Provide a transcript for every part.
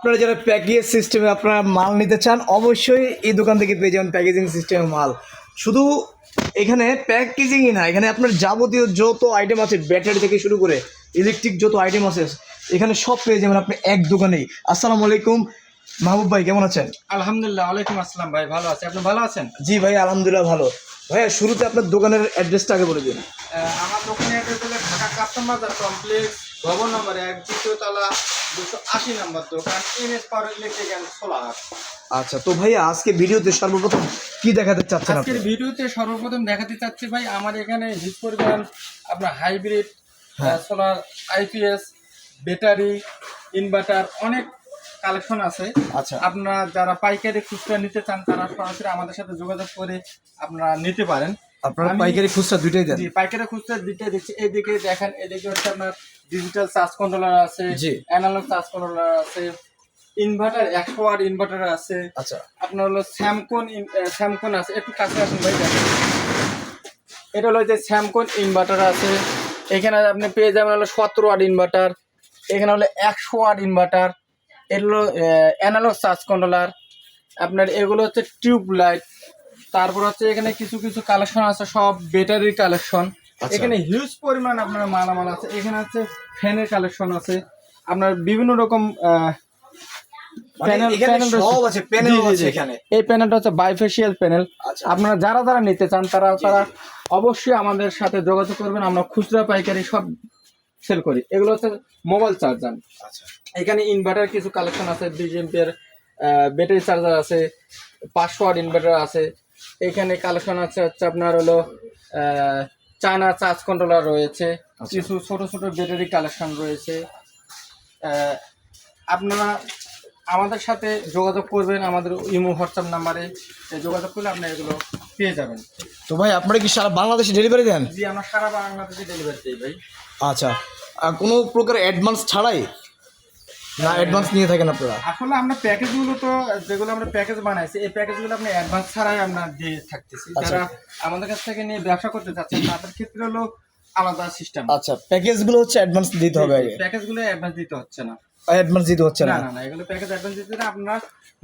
আপনারা যারা প্যাকেজ সিস্টেমে আপনারা মাল নিতে চান অবশ্যই এই দোকান থেকে পেয়ে যাবেন প্যাকেজিং সিস্টেমে মাল। শুধু এখানে প্যাকেজিংই না, এখানে আপনার যাবতীয় যত আইটেম আছে ব্যাটারি থেকে শুরু করে ইলেকট্রিক যত আইটেম আছে এখানে সব পেয়ে যাবেন আপনি এক দোকানেই। আসসালামু আলাইকুম মাহবুব ভাই, কেমন আছেন? আলহামদুলিল্লাহ। ওয়ালাইকুম আসসালাম ভাই, ভালো আছি। আপনি ভালো আছেন? জি ভাই আলহামদুলিল্লাহ ভালো। ভাইয়া শুরুতে আপনার দোকানের অ্যাড্রেসটা আগে বলে দিন। আমার দোকানে অ্যাড্রেস হলো ঢাকা কাস্টম বাজার কমপ্লেক্স, ভবন নম্বর 1, দ্বিতীয় তলা, 280 নম্বর দোকান, MS power electric and solar. আচ্ছা, তো ভাইয়া আজকে ভিডিওতে সর্বপ্রথম কি দেখাতে চাচ্ছেন আপনি? আজকের ভিডিওতে সর্বপ্রথম দেখাতে চাচ্ছি ভাই, আমার এখানে হিট পরিমাণ আপনার hybrid solar, IPS, battery, inverter অনেক কালেকশন আছে। আচ্ছা, আপনারা যারা পাইকারি খুচরা নিতে চান তারা সরাসরি আমাদের সাথে যোগাযোগ করে আপনারা নিতে পারেন। আপনারা পাইকারি খুচরা দুইটাই দেন? জি, পাইকারি খুচরা দুইটাই দিচ্ছি। এইদিকে দেখেন, এদিকে হচ্ছে আপনার ডিজিটাল চার্জ কন্ট্রোলার আছে, জি, অ্যানালগ চার্জ কন্ট্রোলার আছে, ইনভার্টার 100 ওয়াট ইনভার্টার আছে। আচ্ছা, আপনার হলো স্যামকন আছে। একটু কাছে আসুন ভাই, দেখেন এটা হলো যে স্যামকন ইনভার্টার আছে। এখানে আপনি পেয়ে যাবেন হলো 17 ওয়াট ইনভার্টার, এখানে হলো 100 ওয়াট ইনভার্টার, এগুলো অ্যানালগ চার্জ কন্ট্রোলার। আপনার এগুলো হচ্ছে টিউব লাইট। তারপর হচ্ছে এখানে কিছু কিছু কালেকশন আছে, সব ব্যাটারির কালেকশন। এখানে হিউজ পরিমাণ আপনার মালামাল আছে। এখানে হচ্ছে ফ্যানের কালেকশন আছে, আপনার বিভিন্ন রকম প্যানেল সব আছে, প্যানেল আছে এখানে। এই প্যানেলটা হচ্ছে বাইফেশিয়াল প্যানেল। আচ্ছা, আপনারা যারা যারা নিতে চান তারা অবশ্যই আমাদের সাথে যোগাযোগ করবেন। আমরা খুচরা পাইকারি সব সেল করি। এগুলো হচ্ছে মোবাইল চার্জার। আচ্ছা, এখানে ইনভার্টার কিছু কালেকশন আছে, 20 এম্পিয়ার ব্যাটারি চার্জার আছে, 500 ওয়াট ইনভার্টার আছে। এখানে কালেকশন আছে হচ্ছে আপনার হলো চায়না চার্জ কন্ট্রোলার রয়েছে, কিছু ছোট ছোট ব্যাটারি কালেকশন রয়েছে। আপনারা আমাদের সাথে যোগাযোগ করবেন, আমাদের ইমো হোয়াটসঅ্যাপ নাম্বারে যোগাযোগ করলে আপনি এগুলো পেয়ে যাবেন। তো ভাই আপনারা কি সারা বাংলাদেশে ডেলিভারি দেন? জি, আমরা সারা বাংলাদেশে ডেলিভারি দিই ভাই। আচ্ছা, আর কোনো প্রকার অ্যাডভান্স ছাড়াই না অ্যাডভান্স নিয়ে থাকেন আপনারা? আসলে আমরা প্যাকেজগুলো তো যেগুলো আমরা প্যাকেজ বানাইছি, এই প্যাকেজগুলো আপনি অ্যাডভান্স ছাড়াই আমরা দিয়ে থাকতেছি। যারা আমাদের কাছ থেকে নিয়ে ব্যবসা করতে চাচ্ছেন তাদের ক্ষেত্রে হলো আলাদা সিস্টেম। আচ্ছা, প্যাকেজগুলো হচ্ছে অ্যাডভান্স দিতে হবে আগে? প্যাকেজগুলো অ্যাডভান্স দিতে হচ্ছে না। অ্যাডভান্স দিতে হচ্ছে না? না না, এগুলো প্যাকেজ অ্যাডভান্স দিতে না। আপনারা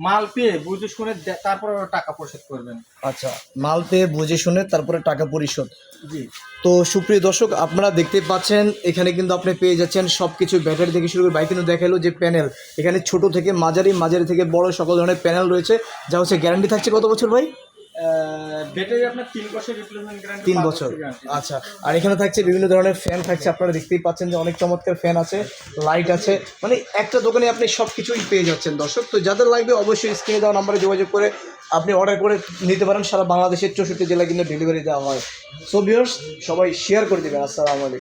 মাল পেয়ে বুঝে শুনে তারপর টাকা পরিশোধ করবেন। আচ্ছা, মাল পেয়ে বুঝে শুনে তারপরে টাকা পরিশোধ। জি। তো সুপ্রিয় দর্শক, আপনারা দেখতে পাচ্ছেন এখানে কিন্তু আপনি পেয়ে যাচ্ছেন সব কিছু, ব্যাটারি থেকে শুরু করে বাইক কিন্তু দেখালো যে প্যানেল, এখানে ছোট থেকে মাঝারি, মাঝারি থেকে বড় সকল ধরনের প্যানেল রয়েছে, যা হচ্ছে গ্যারান্টি থাকছে কত বছর ভাই? ব্যাটারি আপনার 3 বছর রিপ্লেসমেন্ট গ্যারান্টি। 3 বছর। আচ্ছা, আর এখানে থাকছে বিভিন্ন ধরনের ফ্যান থাকছে, আপনারা দেখতেই পাচ্ছেন যে অনেক চমৎকার ফ্যান আছে, লাইট আছে, মানে একটা দোকানে আপনি সব কিছুই পেয়ে যাচ্ছেন দর্শক। তো যাদের লাগবে অবশ্যই স্ক্রিনে দেওয়া নাম্বারে যোগাযোগ করে আপনি অর্ডার করে নিতে পারেন। সারা বাংলাদেশের 64 জেলায় কিন্তু ডেলিভারি দেওয়া হয়। সো ভিউয়ার্স, সবাই শেয়ার করে দেবেন। আসসালামু আলাইকুম।